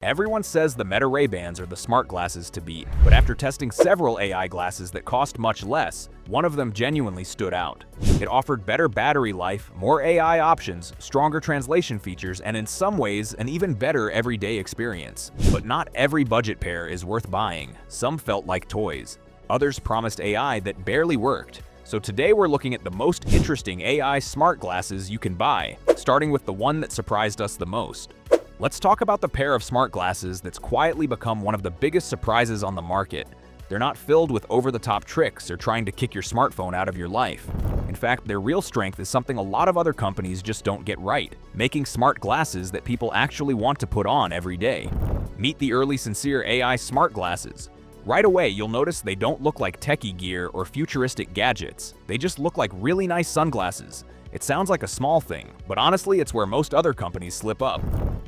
Everyone says the Meta Ray-Bans are the smart glasses to beat, but after testing several AI glasses that cost much less, one of them genuinely stood out. It offered better battery life, more AI options, stronger translation features, and in some ways, an even better everyday experience. But not every budget pair is worth buying. Some felt like toys. Others promised AI that barely worked. So today we're looking at the most interesting AI smart glasses you can buy, starting with the one that surprised us the most. Let's talk about the pair of smart glasses that's quietly become one of the biggest surprises on the market. They're not filled with over-the-top tricks or trying to kick your smartphone out of your life. In fact, their real strength is something a lot of other companies just don't get right, making smart glasses that people actually want to put on every day. Meet the EarlySincere AI smart glasses. Right away, you'll notice they don't look like techie gear or futuristic gadgets. They just look like really nice sunglasses. It sounds like a small thing, but honestly, it's where most other companies slip up.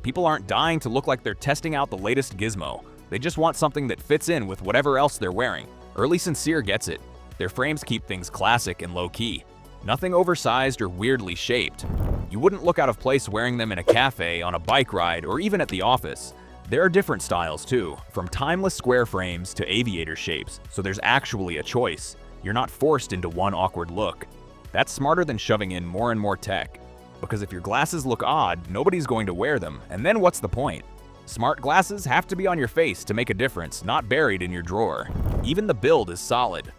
People aren't dying to look like they're testing out the latest gizmo. They just want something that fits in with whatever else they're wearing. EarlySincere gets it. Their frames keep things classic and low-key. Nothing oversized or weirdly shaped. You wouldn't look out of place wearing them in a cafe, on a bike ride, or even at the office. There are different styles too, from timeless square frames to aviator shapes, so there's actually a choice. You're not forced into one awkward look. That's smarter than shoving in more and more tech. Because if your glasses look odd, nobody's going to wear them, and then what's the point? Smart glasses have to be on your face to make a difference, not buried in your drawer. Even the build is solid.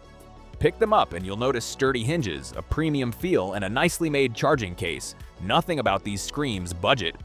Pick them up and you'll notice sturdy hinges, a premium feel, and a nicely made charging case. Nothing about these screams budget.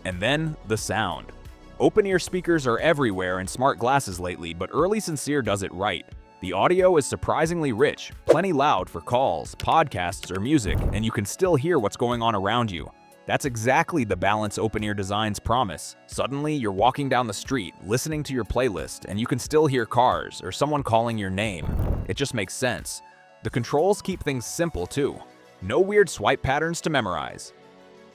And then, the sound. Open-ear speakers are everywhere in smart glasses lately, but EarlySincere does it right. The audio is surprisingly rich, plenty loud for calls, podcasts, or music, and you can still hear what's going on around you. That's exactly the balance open-ear designs promise. Suddenly, you're walking down the street, listening to your playlist, and you can still hear cars or someone calling your name. It just makes sense. The controls keep things simple, too. No weird swipe patterns to memorize.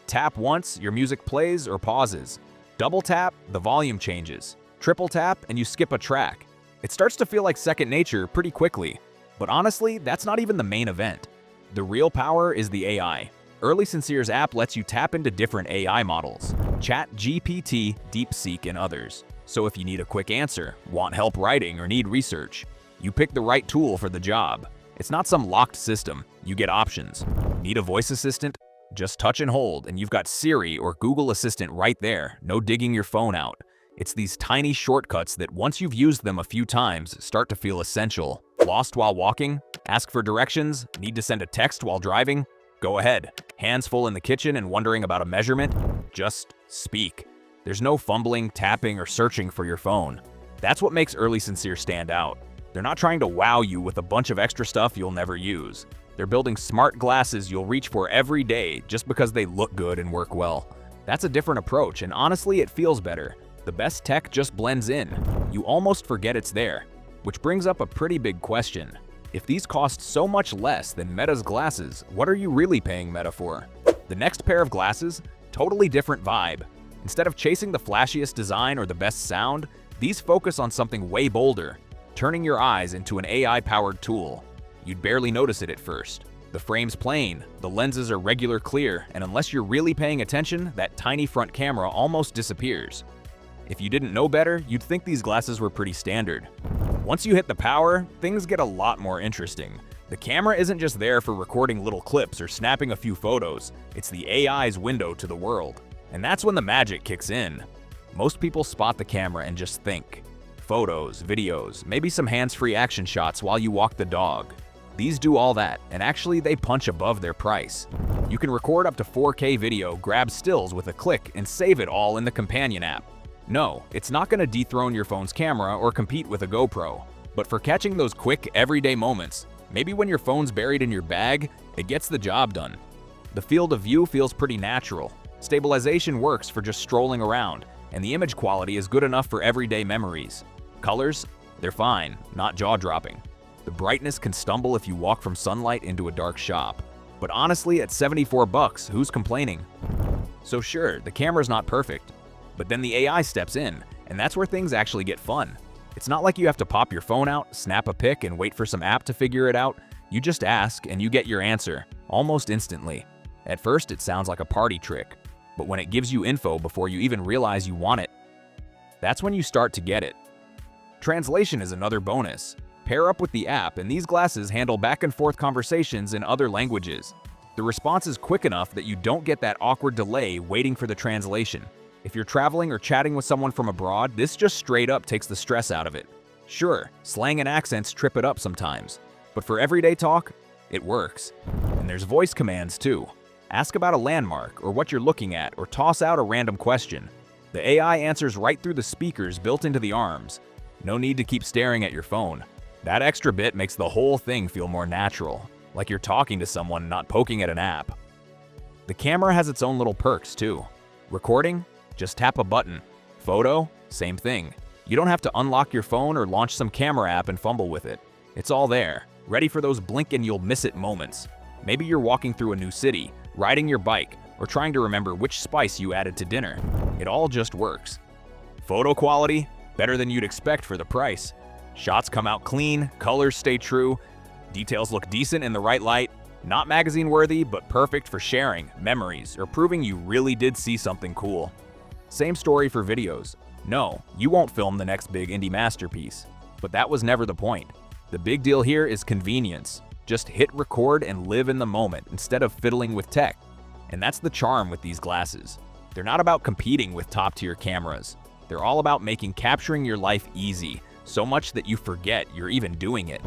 Tap once, your music plays or pauses. Double tap, the volume changes. Triple tap, and you skip a track. It starts to feel like second nature pretty quickly. But honestly, that's not even the main event. The real power is the AI. EarlySincere's app lets you tap into different AI models, ChatGPT, DeepSeek, and others. So if you need a quick answer, want help writing, or need research, you pick the right tool for the job. It's not some locked system. You get options. Need a voice assistant? Just touch and hold, and you've got Siri or Google Assistant right there, no digging your phone out. It's these tiny shortcuts that once you've used them a few times, start to feel essential. Lost while walking? Ask for directions? Need to send a text while driving? Go ahead. Hands full in the kitchen and wondering about a measurement? Just speak. There's no fumbling, tapping, or searching for your phone. That's what makes EarlySincere stand out. They're not trying to wow you with a bunch of extra stuff you'll never use. They're building smart glasses you'll reach for every day just because they look good and work well. That's a different approach, and honestly, it feels better. The best tech just blends in. You almost forget it's there. Which brings up a pretty big question. If these cost so much less than Meta's glasses, what are you really paying Meta for? The next pair of glasses? Totally different vibe. Instead of chasing the flashiest design or the best sound, these focus on something way bolder, turning your eyes into an AI-powered tool. You'd barely notice it at first. The frame's plain, the lenses are regular clear, and unless you're really paying attention, that tiny front camera almost disappears. If you didn't know better, you'd think these glasses were pretty standard. Once you hit the power, things get a lot more interesting. The camera isn't just there for recording little clips or snapping a few photos, it's the AI's window to the world. And that's when the magic kicks in. Most people spot the camera and just think. Photos, videos, maybe some hands-free action shots while you walk the dog. These do all that, and actually they punch above their price. You can record up to 4K video, grab stills with a click, and save it all in the companion app. No, it's not going to dethrone your phone's camera or compete with a GoPro. But for catching those quick, everyday moments, maybe when your phone's buried in your bag, it gets the job done. The field of view feels pretty natural. Stabilization works for just strolling around, and the image quality is good enough for everyday memories. Colors? They're fine, not jaw-dropping. The brightness can stumble if you walk from sunlight into a dark shop. But honestly, at $74, who's complaining? So sure, the camera's not perfect. But then the AI steps in, and that's where things actually get fun. It's not like you have to pop your phone out, snap a pic, and wait for some app to figure it out. You just ask, and you get your answer, almost instantly. At first, it sounds like a party trick, but when it gives you info before you even realize you want it, That's when you start to get it. Translation is another bonus. Pair up with the app, and these glasses handle back-and-forth conversations in other languages. The response is quick enough that you don't get that awkward delay waiting for the translation. If you're traveling or chatting with someone from abroad, this just straight up takes the stress out of it. Sure, slang and accents trip it up sometimes, but for everyday talk, it works. And there's voice commands too. Ask about a landmark or what you're looking at, or toss out a random question. The AI answers right through the speakers built into the arms. No need to keep staring at your phone. That extra bit makes the whole thing feel more natural, like you're talking to someone, not poking at an app. The camera has its own little perks too. Recording? Just tap a button. Photo? Same thing. You don't have to unlock your phone or launch some camera app and fumble with it. It's all there, ready for those blink and you'll miss it moments. Maybe you're walking through a new city, riding your bike, or trying to remember which spice you added to dinner. It all just works. Photo quality? Better than you'd expect for the price. Shots come out clean, colors stay true, details look decent in the right light. Not magazine-worthy, but perfect for sharing, memories, or proving you really did see something cool. Same story for videos. No, you won't film the next big indie masterpiece. But that was never the point. The big deal here is convenience. Just hit record and live in the moment instead of fiddling with tech. And that's the charm with these glasses. They're not about competing with top-tier cameras. They're all about making capturing your life easy, so much that you forget you're even doing it.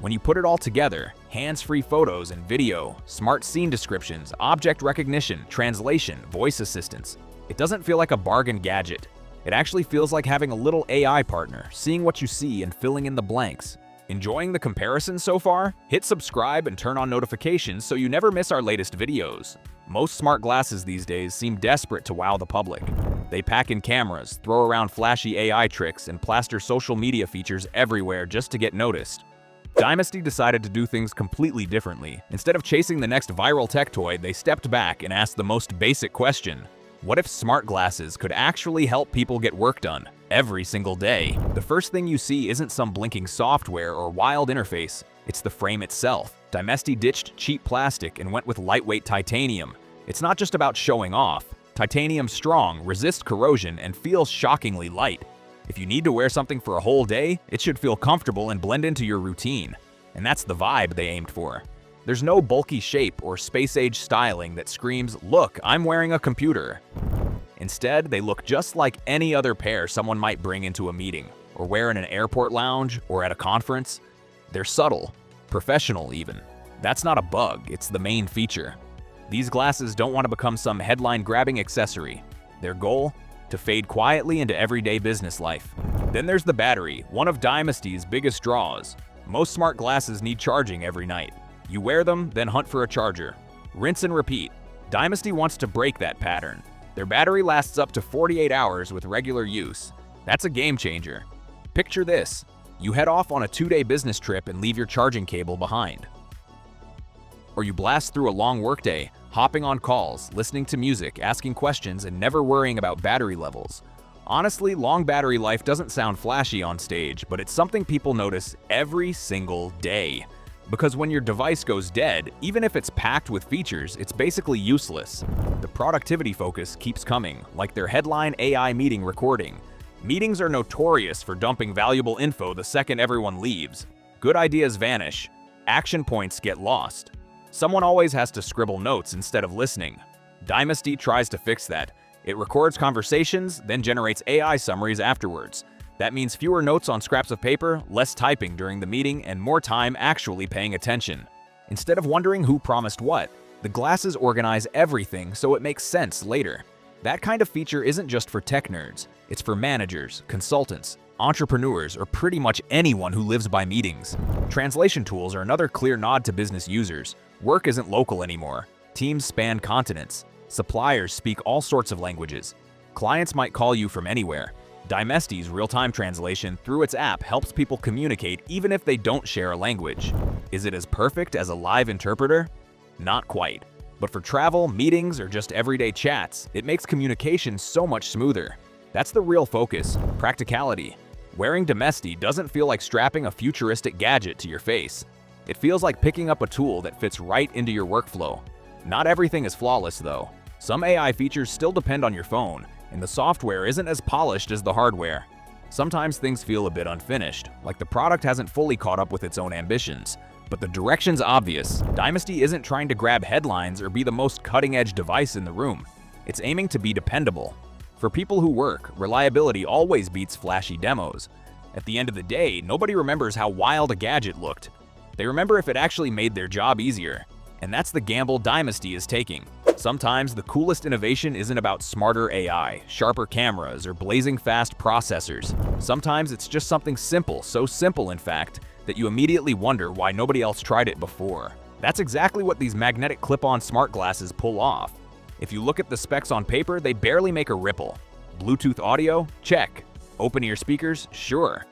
When you put it all together, hands-free photos and video, smart scene descriptions, object recognition, translation, voice assistance, it doesn't feel like a bargain gadget. It actually feels like having a little AI partner, seeing what you see and filling in the blanks. Enjoying the comparison so far? Hit subscribe and turn on notifications so you never miss our latest videos. Most smart glasses these days seem desperate to wow the public. They pack in cameras, throw around flashy AI tricks, and plaster social media features everywhere just to get noticed. Dymesty decided to do things completely differently. Instead of chasing the next viral tech toy, they stepped back and asked the most basic question. What if smart glasses could actually help people get work done every single day? The first thing you see isn't some blinking software or wild interface, it's the frame itself. Dymesty ditched cheap plastic and went with lightweight titanium. It's not just about showing off. Titanium's strong, resists corrosion, and feels shockingly light. If you need to wear something for a whole day, it should feel comfortable and blend into your routine. And that's the vibe they aimed for. There's no bulky shape or space-age styling that screams, "Look, I'm wearing a computer." Instead, they look just like any other pair someone might bring into a meeting, or wear in an airport lounge, or at a conference. They're subtle, professional even. That's not a bug, it's the main feature. These glasses don't want to become some headline-grabbing accessory. Their goal? To fade quietly into everyday business life. Then there's the battery, one of Dymesty's biggest draws. Most smart glasses need charging every night. You wear them, then hunt for a charger. Rinse and repeat. Dymesty wants to break that pattern. Their battery lasts up to 48 hours with regular use. That's a game changer. Picture this. You head off on a 2-day business trip and leave your charging cable behind. Or you blast through a long workday, hopping on calls, listening to music, asking questions, and never worrying about battery levels. Honestly, long battery life doesn't sound flashy on stage, but it's something people notice every single day. Because when your device goes dead, even if it's packed with features, it's basically useless. The productivity focus keeps coming, like their headline AI meeting recording. Meetings are notorious for dumping valuable info the second everyone leaves. Good ideas vanish. Action points get lost. Someone always has to scribble notes instead of listening. Dymesty tries to fix that. It records conversations, then generates AI summaries afterwards. That means fewer notes on scraps of paper, less typing during the meeting, and more time actually paying attention. Instead of wondering who promised what, the glasses organize everything so it makes sense later. That kind of feature isn't just for tech nerds. It's for managers, consultants, entrepreneurs, or pretty much anyone who lives by meetings. Translation tools are another clear nod to business users. Work isn't local anymore. Teams span continents. Suppliers speak all sorts of languages. Clients might call you from anywhere. Dymesty's real-time translation through its app helps people communicate even if they don't share a language. Is it as perfect as a live interpreter? Not quite. But for travel, meetings, or just everyday chats, it makes communication so much smoother. That's the real focus, practicality. Wearing Dymesty doesn't feel like strapping a futuristic gadget to your face. It feels like picking up a tool that fits right into your workflow. Not everything is flawless though. Some AI features still depend on your phone, and the software isn't as polished as the hardware. Sometimes things feel a bit unfinished, like the product hasn't fully caught up with its own ambitions. But the direction's obvious. Dymesty isn't trying to grab headlines or be the most cutting-edge device in the room. It's aiming to be dependable. For people who work, reliability always beats flashy demos. At the end of the day, nobody remembers how wild a gadget looked. They remember if it actually made their job easier. And that's the gamble Dymesty is taking. Sometimes the coolest innovation isn't about smarter AI, sharper cameras, or blazing fast processors. Sometimes it's just something simple, so simple in fact, that you immediately wonder why nobody else tried it before. That's exactly what these magnetic clip-on smart glasses pull off. If you look at the specs on paper, they barely make a ripple. Bluetooth audio? Check. Open-ear speakers? Sure.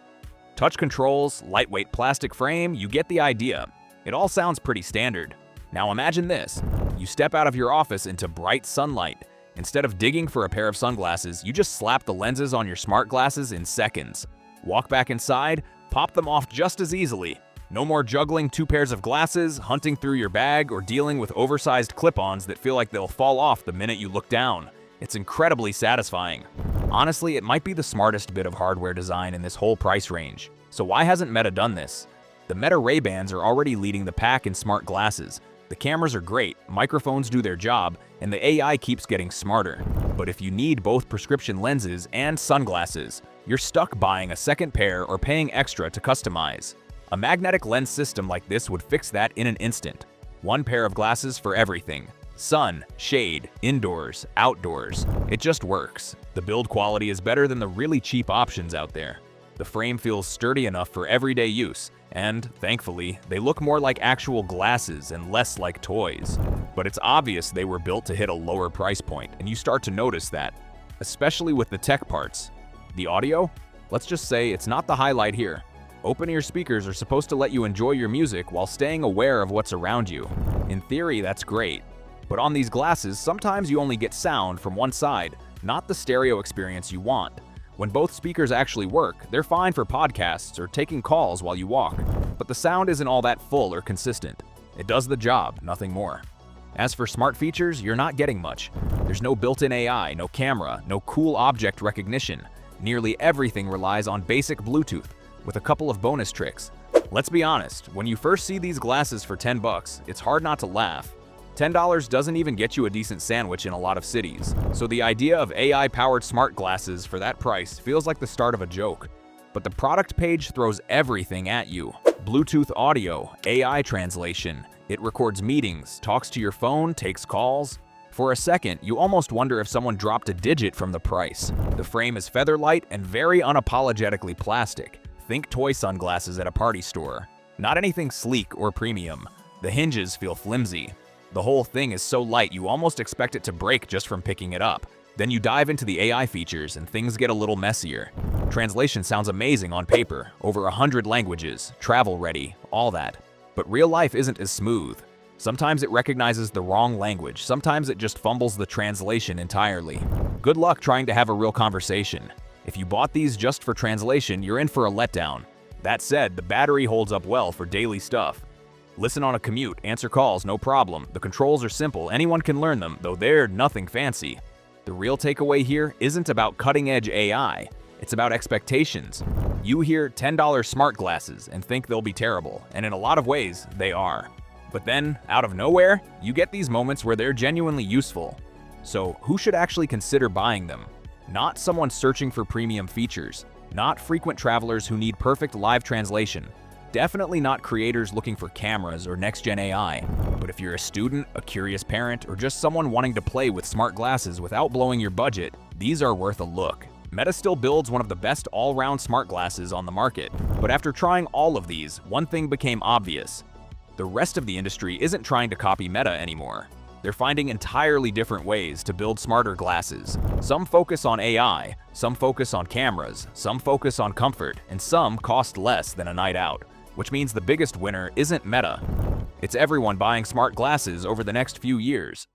Touch controls, lightweight plastic frame, you get the idea. It all sounds pretty standard. Now imagine this. You step out of your office into bright sunlight. Instead of digging for a pair of sunglasses, you just slap the lenses on your smart glasses in seconds. Walk back inside, pop them off just as easily. No more juggling 2 pairs of glasses, hunting through your bag, or dealing with oversized clip-ons that feel like they'll fall off the minute you look down. It's incredibly satisfying. Honestly, it might be the smartest bit of hardware design in this whole price range. So why hasn't Meta done this? The Meta Ray-Bans are already leading the pack in smart glasses. The cameras are great, microphones do their job, and the AI keeps getting smarter. But if you need both prescription lenses and sunglasses, you're stuck buying a second pair or paying extra to customize. A magnetic lens system like this would fix that in an instant. 1 pair of glasses for everything. Sun, shade, indoors, outdoors. It just works. The build quality is better than the really cheap options out there. The frame feels sturdy enough for everyday use, and, thankfully, they look more like actual glasses and less like toys. But it's obvious they were built to hit a lower price point, and you start to notice that, especially with the tech parts. The audio? Let's just say it's not the highlight here. Open-ear speakers are supposed to let you enjoy your music while staying aware of what's around you. In theory, that's great. But on these glasses, sometimes you only get sound from one side, not the stereo experience you want. When both speakers actually work, they're fine for podcasts or taking calls while you walk, but the sound isn't all that full or consistent. It does the job, nothing more. As for smart features, you're not getting much. There's no built-in AI, no camera, no cool object recognition. Nearly everything relies on basic Bluetooth, with a couple of bonus tricks. Let's be honest, when you first see these glasses for $10, it's hard not to laugh. $10 doesn't even get you a decent sandwich in a lot of cities, so the idea of AI-powered smart glasses for that price feels like the start of a joke. But the product page throws everything at you. Bluetooth audio, AI translation. It records meetings, talks to your phone, takes calls. For a second, you almost wonder if someone dropped a digit from the price. The frame is featherlight and very unapologetically plastic. Think toy sunglasses at a party store. Not anything sleek or premium. The hinges feel flimsy. The whole thing is so light you almost expect it to break just from picking it up. Then you dive into the AI features and things get a little messier. Translation sounds amazing on paper, over 100 languages, travel ready, all that. But real life isn't as smooth. Sometimes it recognizes the wrong language, sometimes it just fumbles the translation entirely. Good luck trying to have a real conversation. If you bought these just for translation, you're in for a letdown. That said, the battery holds up well for daily stuff. Listen on a commute, answer calls, no problem. The controls are simple, anyone can learn them, though they're nothing fancy. The real takeaway here isn't about cutting-edge AI, it's about expectations. You hear $10 smart glasses and think they'll be terrible, and in a lot of ways, they are. But then, out of nowhere, you get these moments where they're genuinely useful. So, who should actually consider buying them? Not someone searching for premium features, not frequent travelers who need perfect live translation. Definitely not creators looking for cameras or next-gen AI. But if you're a student, a curious parent, or just someone wanting to play with smart glasses without blowing your budget, these are worth a look. Meta still builds one of the best all-round smart glasses on the market. But after trying all of these, one thing became obvious. The rest of the industry isn't trying to copy Meta anymore. They're finding entirely different ways to build smarter glasses. Some focus on AI, some focus on cameras, some focus on comfort, and some cost less than a night out. Which means the biggest winner isn't Meta. It's everyone buying smart glasses over the next few years.